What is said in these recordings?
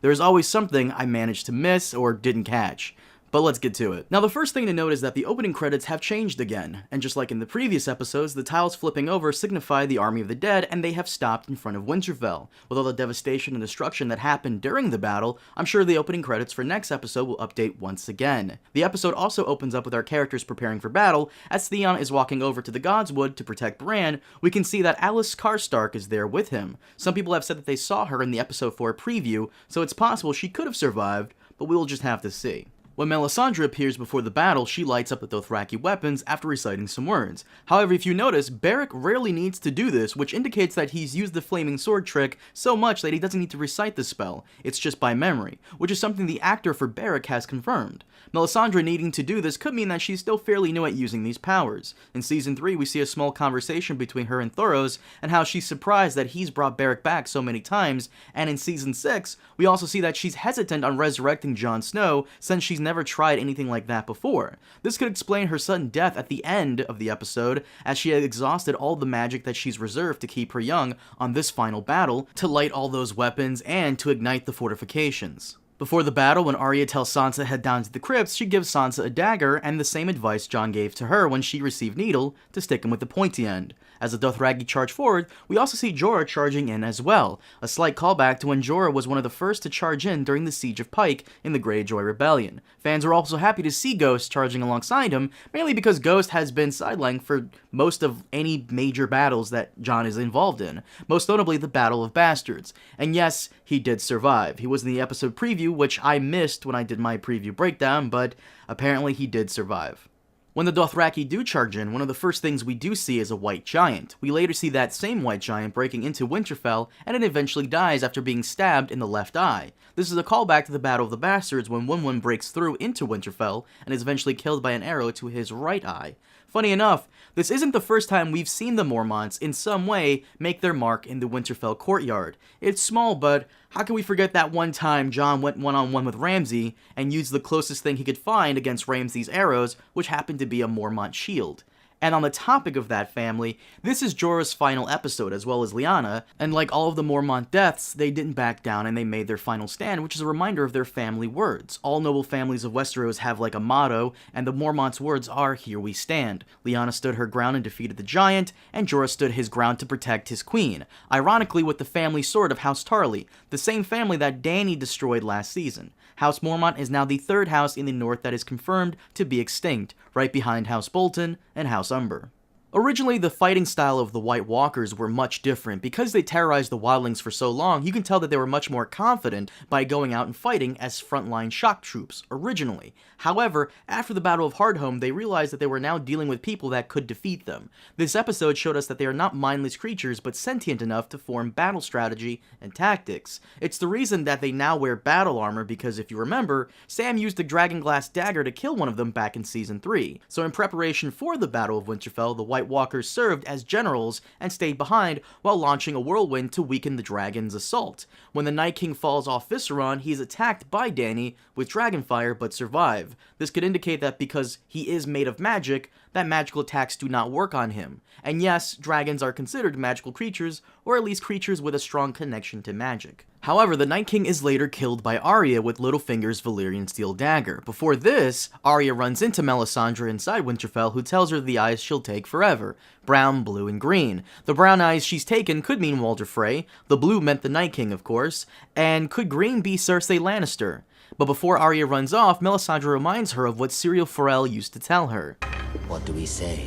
There's always something I managed to miss or didn't catch. But let's get to it. Now, the first thing to note is that the opening credits have changed again, and just like in the previous episodes, the tiles flipping over signify the Army of the Dead, and they have stopped in front of Winterfell. With all the devastation and destruction that happened during the battle, I'm sure the opening credits for next episode will update once again. The episode also opens up with our characters preparing for battle. As Theon is walking over to the Godswood to protect Bran, we can see that Alice Karstark is there with him. Some people have said that they saw her in the episode 4 preview, so it's possible she could have survived, but we will just have to see. When Melisandre appears before the battle, she lights up the Dothraki weapons after reciting some words. However, if you notice, Beric rarely needs to do this, which indicates that he's used the flaming sword trick so much that he doesn't need to recite the spell. It's just by memory, which is something the actor for Beric has confirmed. Melisandre needing to do this could mean that she's still fairly new at using these powers. In Season 3, we see a small conversation between her and Thoros, and how she's surprised that he's brought Beric back so many times, and in Season 6, we also see that she's hesitant on resurrecting Jon Snow, since she's never tried anything like that before. This could explain her sudden death at the end of the episode, as she had exhausted all the magic that she's reserved to keep her young on this final battle, to light all those weapons, and to ignite the fortifications. Before the battle, when Arya tells Sansa to head down to the crypts, she gives Sansa a dagger, and the same advice Jon gave to her when she received Needle, to stick him with the pointy end. As the Dothraki charge forward, we also see Jorah charging in as well, a slight callback to when Jorah was one of the first to charge in during the Siege of Pike in the Greyjoy Rebellion. Fans were also happy to see Ghost charging alongside him, mainly because Ghost has been sidelined for most of any major battles that Jon is involved in, most notably the Battle of Bastards. And yes, he did survive. He was in the episode preview, which I missed when I did my preview breakdown, but apparently he did survive. When the Dothraki do charge in, one of the first things we do see is a white giant. We later see that same white giant breaking into Winterfell, and it eventually dies after being stabbed in the left eye. This is a callback to the Battle of the Bastards when Wun breaks through into Winterfell, and is eventually killed by an arrow to his right eye. Funny enough, this isn't the first time we've seen the Mormonts in some way make their mark in the Winterfell courtyard. It's small, but how can we forget that one time Jon went one-on-one with Ramsay and used the closest thing he could find against Ramsay's arrows, which happened to be a Mormont shield. And on the topic of that family, this is Jorah's final episode, as well as Lyanna, and like all of the Mormont deaths, they didn't back down and they made their final stand, which is a reminder of their family words. All noble families of Westeros have like a motto, and the Mormont's words are, "Here we stand." Lyanna stood her ground and defeated the giant, and Jorah stood his ground to protect his queen, ironically with the family sword of House Tarly, the same family that Dany destroyed last season. House Mormont is now the third house in the north that is confirmed to be extinct, right behind House Bolton and House Umber. Originally, the fighting style of the White Walkers were much different. Because they terrorized the wildlings for so long, you can tell that they were much more confident by going out and fighting as frontline shock troops, originally. However, after the Battle of Hardhome, they realized that they were now dealing with people that could defeat them. This episode showed us that they are not mindless creatures, but sentient enough to form battle strategy and tactics. It's the reason that they now wear battle armor, because if you remember, Sam used a Dragonglass dagger to kill one of them back in Season 3. So in preparation for the Battle of Winterfell, the White Walkers served as generals and stayed behind while launching a whirlwind to weaken the dragon's assault. When the Night King falls off Visceron, he is attacked by Dany with dragonfire but survive. This could indicate that because he is made of magic, that magical attacks do not work on him. And yes, dragons are considered magical creatures, or at least creatures with a strong connection to magic. However, the Night King is later killed by Arya with Littlefinger's Valyrian steel dagger. Before this, Arya runs into Melisandre inside Winterfell, who tells her the eyes she'll take forever: brown, blue, and green. The brown eyes she's taken could mean Walder Frey, the blue meant the Night King, of course, and could green be Cersei Lannister? But before Arya runs off, Melisandre reminds her of what Syrio Forel used to tell her. What do we say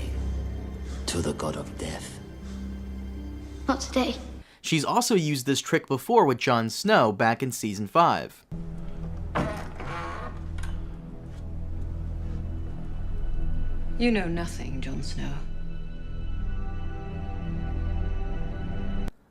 to the god of death? Not today. She's also used this trick before with Jon Snow back in Season 5. You know nothing, Jon Snow.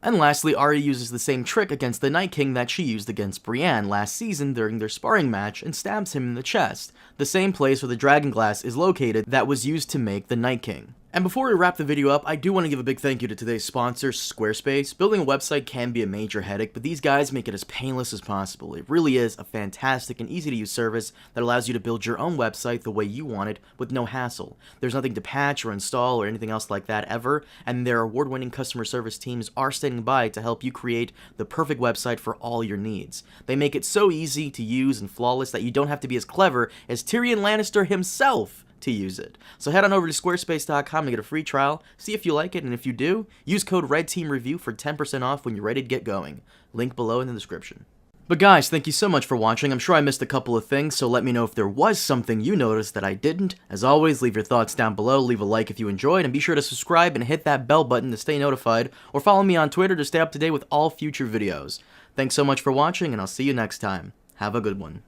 And lastly, Arya uses the same trick against the Night King that she used against Brienne last season during their sparring match and stabs him in the chest, the same place where the Dragonglass is located that was used to make the Night King. And before we wrap the video up, I do want to give a big thank you to today's sponsor, Squarespace. Building a website can be a major headache, but these guys make it as painless as possible. It really is a fantastic and easy to use service that allows you to build your own website the way you want it with no hassle. There's nothing to patch or install or anything else like that ever, and their award-winning customer service teams are standing by to help you create the perfect website for all your needs. They make it so easy to use and flawless that you don't have to be as clever as Tyrion Lannister himself to use it. So head on over to squarespace.com to get a free trial, see if you like it, and if you do, use code REDTEAMREVIEW for 10% off when you're ready to get going. Link below in the description. But guys, thank you so much for watching. I'm sure I missed a couple of things, so let me know if there was something you noticed that I didn't. As always, leave your thoughts down below, leave a like if you enjoyed, and be sure to subscribe and hit that bell button to stay notified, or follow me on Twitter to stay up to date with all future videos. Thanks so much for watching, and I'll see you next time. Have a good one.